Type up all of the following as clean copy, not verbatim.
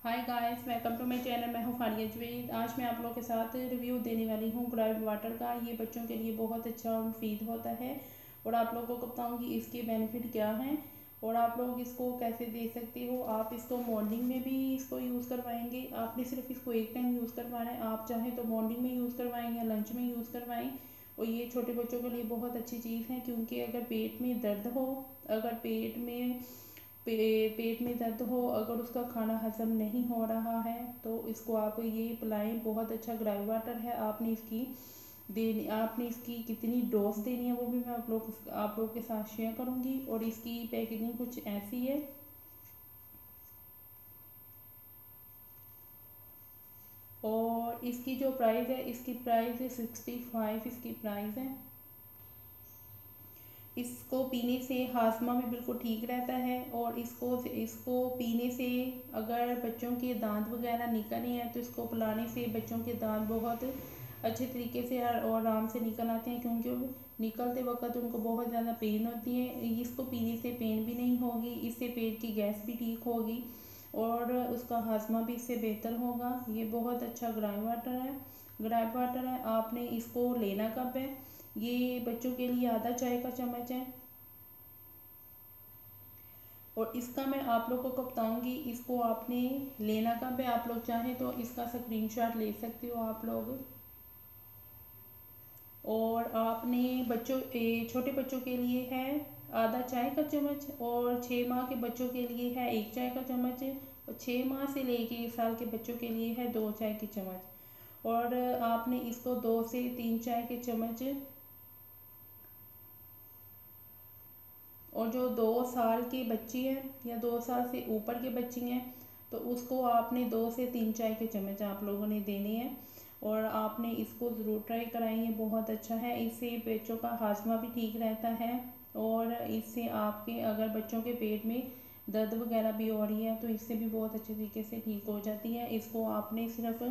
Hi guys, welcome to my channel. मैं हूँ फारिया जवेद। आज मैं आप लोगों के साथ रिव्यू देने वाली हूँ गुलाब वाटर का। ये बच्चों के लिए बहुत अच्छा और मुफीद होता है और आप लोगों को बताऊँगी इसके बेनिफिट क्या हैं और आप लोग इसको कैसे दे सकते हो। आप इसको मॉर्निंग में भी इसको यूज़ करवाएंगे। आपने सिर्फ इसको एक टाइम यूज़ करवाना है। आप चाहें तो मॉर्निंग में यूज़ करवाएं या लंच में यूज़ करवाएं। और ये छोटे बच्चों के लिए बहुत अच्छी चीज़ है, क्योंकि अगर पेट में दर्द हो, अगर पेट में दर्द हो, अगर उसका खाना हजम नहीं हो रहा है तो इसको आप ये पिलाएं। बहुत अच्छा ग्राई वाटर है। आपने इसकी कितनी डोज देनी है वो भी मैं आप लोग के साथ शेयर करूंगी। और इसकी पैकेजिंग कुछ ऐसी है। और इसकी जो प्राइस है, इसकी प्राइस है 65। इसकी प्राइस है। इसको पीने से हाजमा भी बिल्कुल ठीक रहता है। और इसको पीने से अगर बच्चों के दांत वगैरह निकल रहे हैं तो इसको पिलाने से बच्चों के दांत बहुत अच्छे तरीके से और आराम से निकल आते हैं, क्योंकि निकलते वक्त उनको बहुत ज़्यादा पेन होती है। इसको पीने से पेन भी नहीं होगी, इससे पेट की गैस भी ठीक होगी और उसका हाजमा भी इससे बेहतर होगा। ये बहुत अच्छा ग्राइप वाटर है। आपने इसको लेना कब है? ये बच्चों के लिए आधा चाय का चम्मच है। और इसका मैं आप लोगों को बताऊंगी इसको आपने लेना कब है। आप लोग चाहें तो इसका स्क्रीनशॉट ले सकते हो आप लोग। और आपने छोटे बच्चों के लिए है आधा चाय का चम्मच, और 6 माह के बच्चों के लिए है 1 चाय का चम्मच, और 6 माह से लेके 1 साल के बच्चों के लिए है 2 चाय के चम्मच। और आपने इसको 2 से 3 चाय के चम्मच, और जो 2 साल के बच्चे हैं या 2 साल से ऊपर के बच्चे हैं तो उसको आपने 2 से 3 चाय के चम्मच आप लोगों ने देने हैं। और आपने इसको ज़रूर ट्राई कराएं। ये बहुत अच्छा है। इससे बच्चों का हाजमा भी ठीक रहता है और इससे आपके अगर बच्चों के पेट में दर्द वगैरह भी हो रही है तो इससे भी बहुत अच्छे तरीके से ठीक हो जाती है। इसको आपने सिर्फ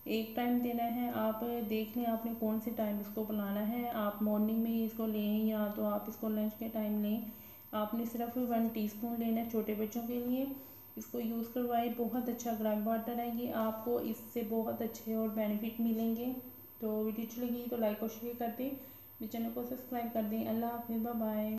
एक टाइम देना है। आप देख लें आपने कौन से टाइम इसको पिलाना है। आप मॉर्निंग में ही इसको लें या तो आप इसको लंच के टाइम लें। आपने सिर्फ 1 टीस्पून लेना है छोटे बच्चों के लिए। इसको यूज़ करवाएं। बहुत अच्छा ग्राइंड वाटर है ये। आपको इससे बहुत अच्छे और बेनिफिट मिलेंगे। तो वीडियो अच्छी लगी तो लाइक और शेयर कर दें। मेरे चैनल को सब्सक्राइब कर दें। अल्लाह हाफिज़, बाय बाय।